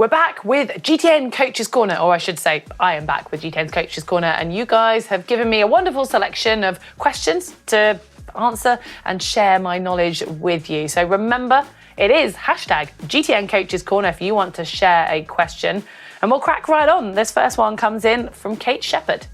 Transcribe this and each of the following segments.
We're back with GTN Coach's Corner, or I should say, I am back with GTN's Coach's Corner, and you guys have given me a wonderful selection of questions to answer and share my knowledge with you. So remember, it is hashtag GTN Coach's Corner if you want to share a question, and we'll crack right on. This first one comes in from Kate Shepherd.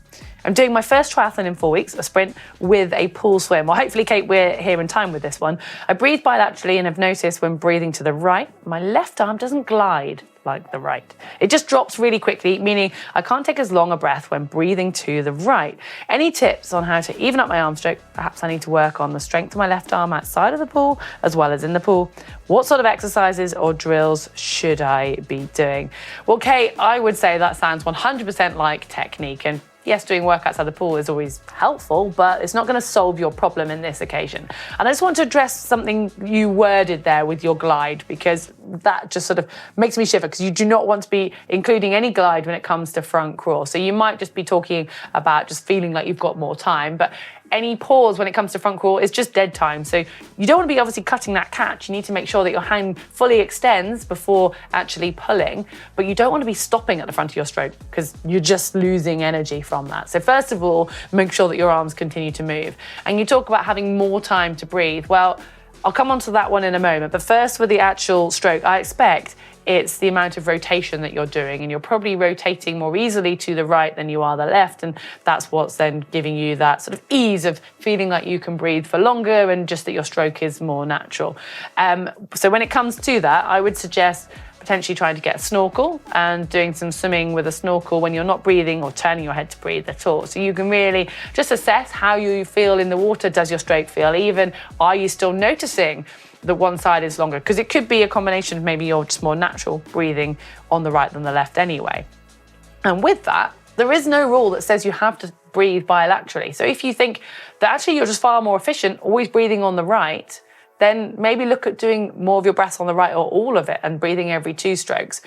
I'm doing my first triathlon in 4 weeks, a sprint with a pool swim. Well, hopefully, Kate, we're here in time with this one. I breathe bilaterally and have noticed when breathing to the right, my left arm doesn't glide like the right. It just drops really quickly, meaning I can't take as long a breath when breathing to the right. Any tips on how to even up my arm stroke? Perhaps I need to work on the strength of my left arm outside of the pool as well as in the pool. What sort of exercises or drills should I be doing? Well, Kate, I would say that sounds 100% like technique, and yes, doing work outside the pool is always helpful, but it's not going to solve your problem in this occasion. And I just want to address something you worded there with your glide, because that just sort of makes me shiver, because you do not want to be including any glide when it comes to front crawl. So you might just be talking about just feeling like you've got more time, but any pause when it comes to front crawl is just dead time. So you don't want to be obviously cutting that catch. You need to make sure that your hand fully extends before actually pulling, but you don't want to be stopping at the front of your stroke because you're just losing energy from that. So first of all, make sure that your arms continue to move. And you talk about having more time to breathe. Well, I'll come on to that one in a moment, but first with the actual stroke, I expect it's the amount of rotation that you're doing, and you're probably rotating more easily to the right than you are the left, and that's what's then giving you that sort of ease of feeling like you can breathe for longer and just that your stroke is more natural. So when it comes to that, I would suggest potentially trying to get a snorkel and doing some swimming with a snorkel when you're not breathing or turning your head to breathe at all. So you can really just assess how you feel in the water. Does your stroke feel even? Are you still noticing that one side is longer? Because it could be a combination of maybe you're just more natural breathing on the right than the left anyway. And with that, there is no rule that says you have to breathe bilaterally. So if you think that actually you're just far more efficient always breathing on the right, then maybe look at doing more of your breaths on the right or all of it and breathing every 2 strokes.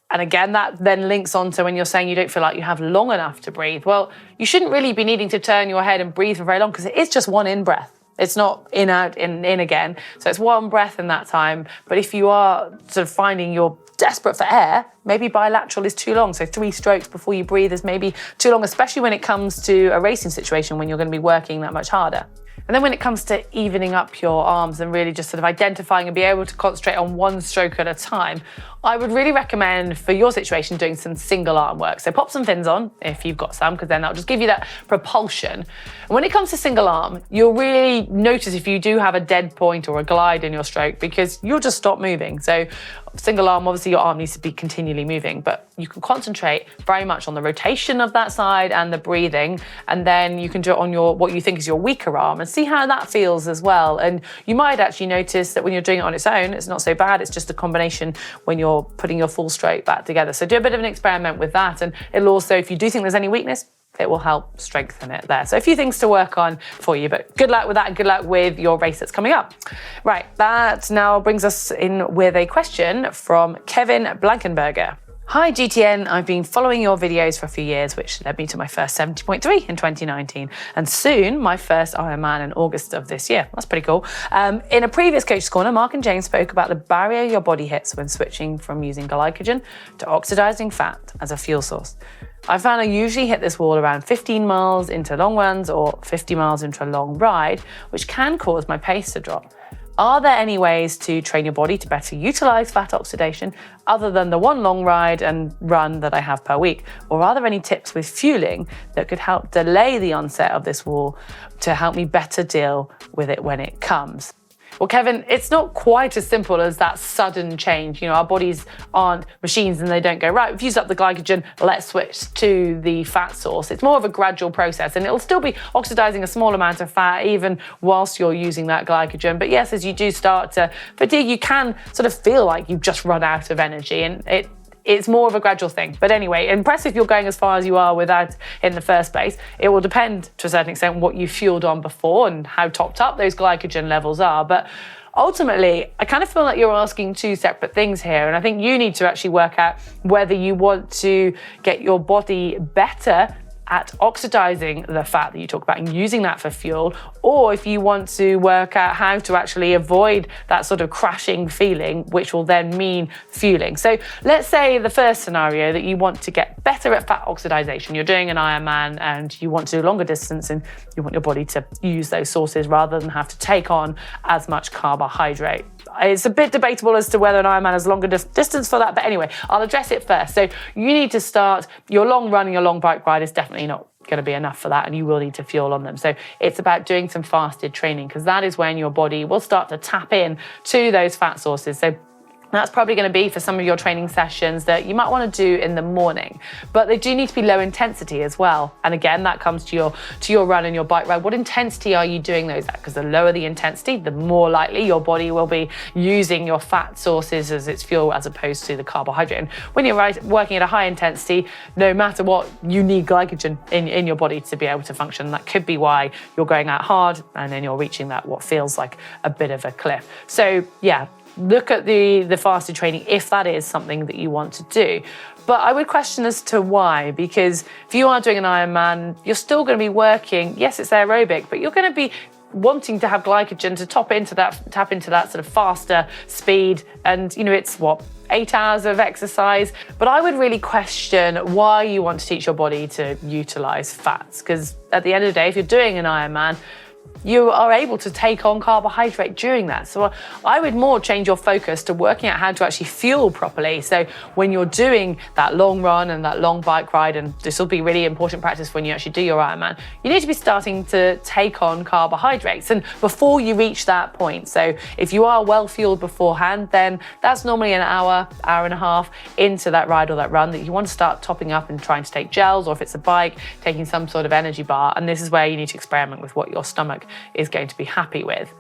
And again, that then links on to when you're saying you don't feel like you have long enough to breathe. Well, you shouldn't really be needing to turn your head and breathe for very long, because it is just one in breath. It's not in, out, in again. So it's one breath in that time. But if you are sort of finding you're desperate for air, maybe bilateral is too long. So 3 strokes before you breathe is maybe too long, especially when it comes to a racing situation when you're going to be working that much harder. And then when it comes to evening up your arms and really just sort of identifying and be able to concentrate on one stroke at a time, I would really recommend for your situation doing some single arm work. So pop some fins on if you've got some, because then that'll just give you that propulsion. And when it comes to single arm, you'll really notice if you do have a dead point or a glide in your stroke, because you'll just stop moving. So single arm, obviously your arm needs to be continually moving, but you can concentrate very much on the rotation of that side and the breathing, and then you can do it on your what you think is your weaker arm and see how that feels as well. And you might actually notice that when you're doing it on its own, it's not so bad. It's just a combination when you're putting your full stroke back together. So do a bit of an experiment with that, and it'll also, if you do think there's any weakness, it will help strengthen it there. So a few things to work on for you, but good luck with that and good luck with your race that's coming up. Right, that now brings us in with a question from Kevin Blankenberger. Hi GTN, I've been following your videos for a few years, which led me to my first 70.3 in 2019, and soon my first Ironman in August of this year. That's pretty cool. In a previous Coach's Corner, Mark and James spoke about the barrier your body hits when switching from using glycogen to oxidizing fat as a fuel source. I found I usually hit this wall around 15 miles into long runs or 50 miles into a long ride, which can cause my pace to drop. Are there any ways to train your body to better utilize fat oxidation other than the one long ride and run that I have per week? Or are there any tips with fueling that could help delay the onset of this wall to help me better deal with it when it comes? Well, Kevin, it's not quite as simple as that sudden change. You know, our bodies aren't machines and they don't go, right, we've used up the glycogen, let's switch to the fat source. It's more of a gradual process, and it'll still be oxidizing a small amount of fat even whilst you're using that glycogen. But yes, as you do start to fatigue, you can sort of feel like you've just run out of energy, and it's more of a gradual thing. But anyway, impressive you're going as far as you are without in the first place. It will depend to a certain extent what you fueled on before and how topped up those glycogen levels are. But ultimately, I kind of feel like you're asking 2 separate things here. And I think you need to actually work out whether you want to get your body better at oxidizing the fat that you talk about and using that for fuel, or if you want to work out how to actually avoid that sort of crashing feeling, which will then mean fueling. So let's say the first scenario that you want to get better at fat oxidization. You're doing an Ironman and you want to do longer distance and you want your body to use those sources rather than have to take on as much carbohydrate. It's a bit debatable as to whether an Ironman has longer distance for that, but anyway, I'll address it first. So you need to start your long run and your long bike ride is definitely not going to be enough for that, and you will need to fuel on them. So it's about doing some fasted training, because that is when your body will start to tap in to those fat sources. So that's probably going to be for some of your training sessions that you might want to do in the morning, but they do need to be low intensity as well. And again, that comes to your run and your bike ride. What intensity are you doing those at? Because the lower the intensity, the more likely your body will be using your fat sources as its fuel as opposed to the carbohydrate. And when you're working at a high intensity, no matter what, you need glycogen in your body to be able to function. That could be why you're going out hard and then you're reaching that what feels like a bit of a cliff. So yeah, look at the fasted training if that is something that you want to do. But I would question as to why, because if you are doing an Ironman, you're still going to be working. Yes, it's aerobic, but you're going to be wanting to have glycogen to tap into that sort of faster speed. And, it's 8 hours of exercise. But I would really question why you want to teach your body to utilize fats, because at the end of the day, if you're doing an Ironman, you are able to take on carbohydrate during that. So I would more change your focus to working out how to actually fuel properly. So when you're doing that long run and that long bike ride, and this will be really important practice when you actually do your Ironman, you need to be starting to take on carbohydrates. And before you reach that point, so if you are well fueled beforehand, then that's normally an hour and a half into that ride or that run that you want to start topping up and trying to take gels, or if it's a bike, taking some sort of energy bar. And this is where you need to experiment with what your stomach is going to be happy with.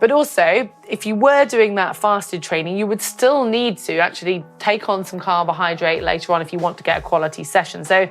But also, if you were doing that fasted training, you would still need to actually take on some carbohydrate later on if you want to get a quality session. So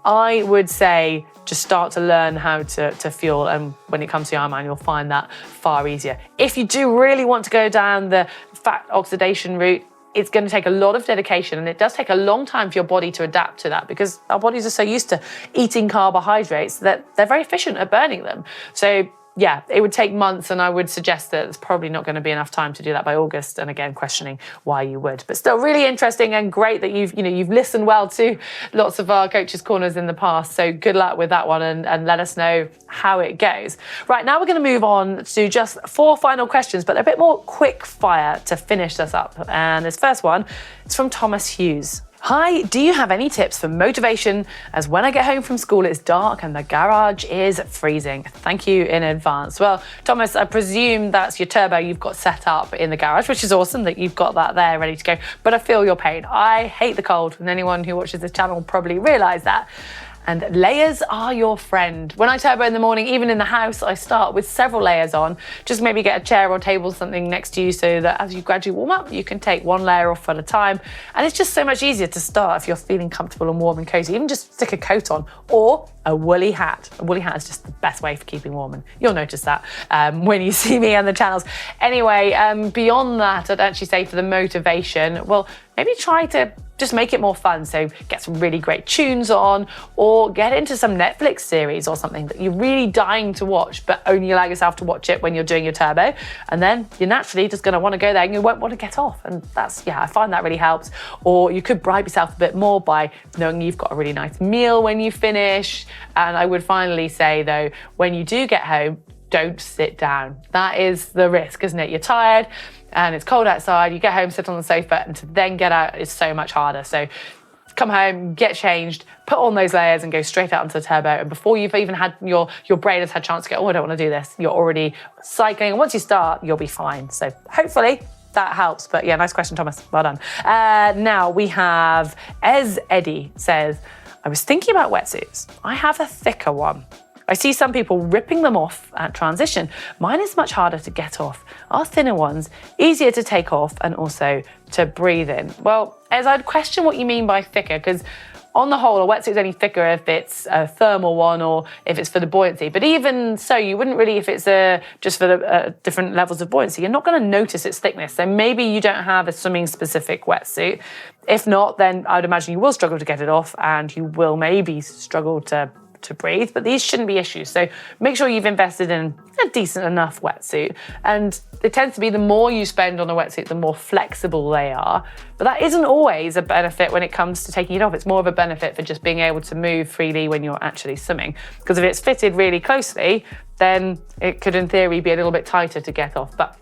I would say just start to learn how to fuel, and when it comes to Ironman, you'll find that far easier. If you do really want to go down the fat oxidation route, it's going to take a lot of dedication, and it does take a long time for your body to adapt to that, because our bodies are so used to eating carbohydrates that they're very efficient at burning them. So yeah, it would take months, and I would suggest that it's probably not going to be enough time to do that by August. And again, questioning why you would, but still really interesting and great that you've listened well to lots of our coaches' corners in the past. So good luck with that one, and let us know how it goes. Right, now we're going to move on to just 4 final questions, but they're a bit more quick fire to finish this up. And this first one is from Thomas Hughes. Hi, do you have any tips for motivation, as when I get home from school it's dark and the garage is freezing? Thank you in advance. Well, Thomas, I presume that's your turbo you've got set up in the garage, which is awesome that you've got that there ready to go. But I feel your pain. I hate the cold, and anyone who watches this channel will probably realise that. And layers are your friend. When I turbo in the morning, even in the house, I start with several layers on. Just maybe get a chair or table, something next to you, so that as you gradually warm up, you can take one layer off at a time. And it's just so much easier to start if you're feeling comfortable and warm and cozy. Even just stick a coat on, or a woolly hat. A woolly hat is just the best way for keeping warm, and you'll notice that when you see me on the channels. Anyway, beyond that, I'd actually say for the motivation, well, maybe try to just make it more fun. So get some really great tunes on, or get into some Netflix series or something that you're really dying to watch, but only allow yourself to watch it when you're doing your turbo. And then you're naturally just going to want to go there and you won't want to get off. And that's, I find that really helps. Or you could bribe yourself a bit more by knowing you've got a really nice meal when you finish. And I would finally say though, when you do get home, don't sit down. That is the risk, isn't it? You're tired and it's cold outside, you get home, sit on the sofa, and to then get out is so much harder. So come home, get changed, put on those layers and go straight out onto the turbo. And before you've even had your brain has had a chance to go, I don't want to do this, you're already cycling. And once you start, you'll be fine. So hopefully that helps. But yeah, nice question, Thomas. Well done. Now we have Eddie says, I was thinking about wetsuits. I have a thicker one. I see some people ripping them off at transition. Mine is much harder to get off. Our thinner ones, easier to take off and also to breathe in. Well, I'd question what you mean by thicker, because on the whole, a wetsuit is only thicker if it's a thermal one or if it's for the buoyancy. But even so, you wouldn't really, if it's just for the different levels of buoyancy, you're not going to notice its thickness. So maybe you don't have a swimming specific wetsuit. If not, then I'd imagine you will struggle to get it off and you will maybe struggle to breathe, but these shouldn't be issues. So make sure you've invested in a decent enough wetsuit. And it tends to be the more you spend on a wetsuit, the more flexible they are. But that isn't always a benefit when it comes to taking it off. It's more of a benefit for just being able to move freely when you're actually swimming. Because if it's fitted really closely, then it could in theory be a little bit tighter to get off. But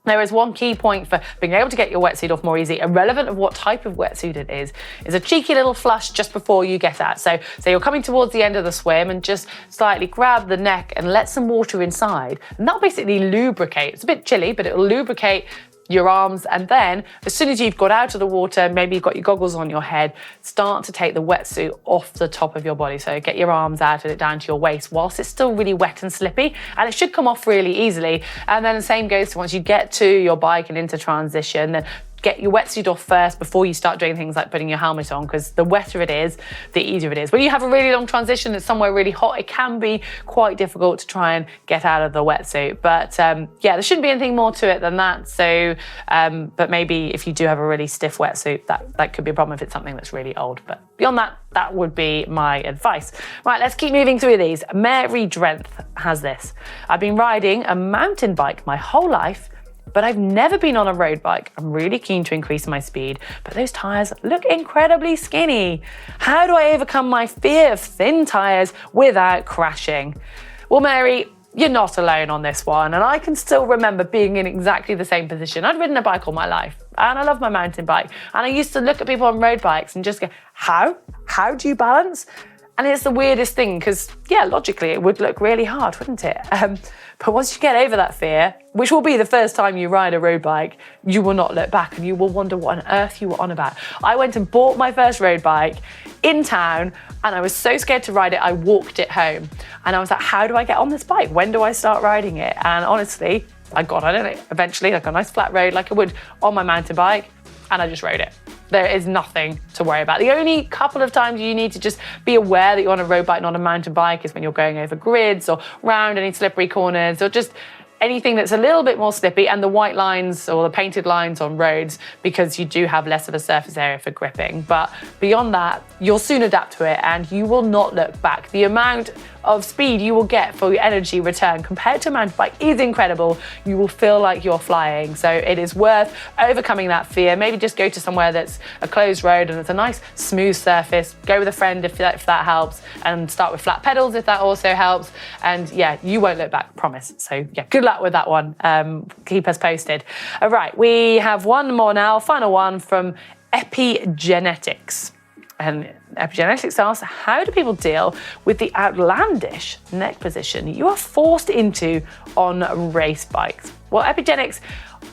there is one key point for being able to get your wetsuit off more easy, irrelevant of what type of wetsuit it is a cheeky little flush just before you get out. So you're coming towards the end of the swim and just slightly grab the neck and let some water inside. And that'll basically lubricate. It's a bit chilly, but it'll lubricate your arms, and then as soon as you've got out of the water, maybe you've got your goggles on your head, start to take the wetsuit off the top of your body. So get your arms out and it down to your waist whilst it's still really wet and slippy, and it should come off really easily. And then the same goes to once you get to your bike and into transition, then get your wetsuit off first before you start doing things like putting your helmet on, because the wetter it is, the easier it is. When you have a really long transition that's somewhere really hot, it can be quite difficult to try and get out of the wetsuit. But yeah, there shouldn't be anything more to it than that. So, but maybe if you do have a really stiff wetsuit, that could be a problem if it's something that's really old. But beyond that, that would be my advice. Right, let's keep moving through these. Mary Drenth has this. I've been riding a mountain bike my whole life, but I've never been on a road bike. I'm really keen to increase my speed, but those tyres look incredibly skinny. How do I overcome my fear of thin tyres without crashing? Well, Mary, you're not alone on this one, and I can still remember being in exactly the same position. I'd ridden a bike all my life, and I love my mountain bike, and I used to look at people on road bikes and just go, how do you balance? And it's the weirdest thing because, yeah, logically it would look really hard, wouldn't it? But once you get over that fear, which will be the first time you ride a road bike, you will not look back and you will wonder what on earth you were on about. I went and bought my first road bike in town and I was so scared to ride it, I walked it home. And I was like, how do I get on this bike? When do I start riding it? And honestly, I got on it eventually, like a nice flat road like I would on my mountain bike, and I just rode it. There is nothing to worry about. The only couple of times you need to just be aware that you're on a road bike, not a mountain bike, is when you're going over grids or round any slippery corners or just anything that's a little bit more slippy, and the white lines or the painted lines on roads, because you do have less of a surface area for gripping. But beyond that, you'll soon adapt to it and you will not look back. The amount of speed you will get for your energy return compared to a mountain bike is incredible. You will feel like you're flying. So it is worth overcoming that fear. Maybe just go to somewhere that's a closed road and it's a nice smooth surface. Go with a friend if that helps, and start with flat pedals if that also helps. And yeah, you won't look back, promise. So yeah, good luck with that one. Keep us posted. All right, we have one more now, final one from Epigenetics. And Epigenetics asks, how do people deal with the outlandish neck position you are forced into on race bikes? Well, Epigenetics,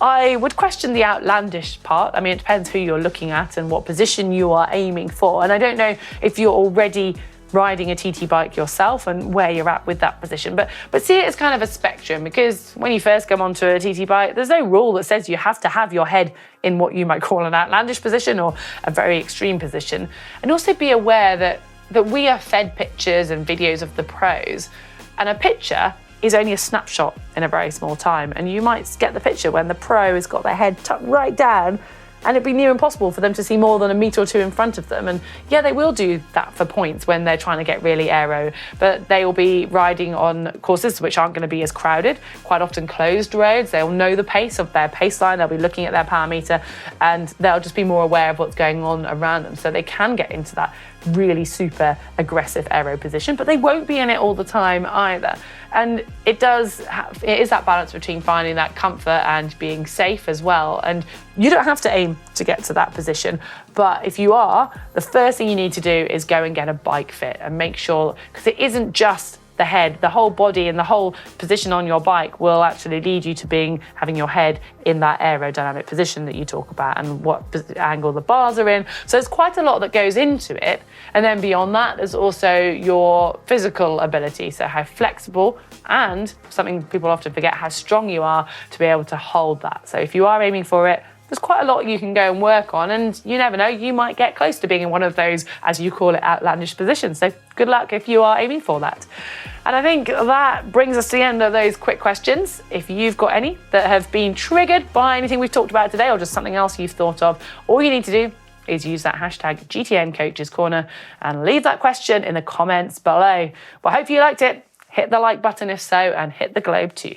I would question the outlandish part. I mean, it depends who you're looking at and what position you are aiming for. And I don't know if you're already riding a TT bike yourself and where you're at with that position. But see it as kind of a spectrum, because when you first come onto a TT bike, there's no rule that says you have to have your head in what you might call an outlandish position or a very extreme position. And also be aware that we are fed pictures and videos of the pros, and a picture is only a snapshot in a very small time. And you might get the picture when the pro has got their head tucked right down, and it'd be near impossible for them to see more than a metre or two in front of them. And yeah, they will do that for points when they're trying to get really aero, but they will be riding on courses which aren't going to be as crowded, quite often closed roads. They'll know the pace of their pace line, they'll be looking at their power meter, and they'll just be more aware of what's going on around them. So they can get into that really super aggressive aero position, but they won't be in it all the time either. And it is that balance between finding that comfort and being safe as well. And you don't have to aim to get to that position, but if you are, the first thing you need to do is go and get a bike fit and make sure, because it isn't just the head, the whole body and the whole position on your bike will actually lead you to having your head in that aerodynamic position that you talk about and what angle the bars are in. So there's quite a lot that goes into it. And then beyond that, there's also your physical ability. So how flexible, and something people often forget, how strong you are to be able to hold that. So if you are aiming for it, there's quite a lot you can go and work on, and you never know, you might get close to being in one of those, as you call it, outlandish positions. So good luck if you are aiming for that. And I think that brings us to the end of those quick questions. If you've got any that have been triggered by anything we've talked about today or just something else you've thought of, all you need to do is use that hashtag GTN Coaches Corner and leave that question in the comments below. Well, I hope you liked it. Hit the like button if so, and hit the globe too.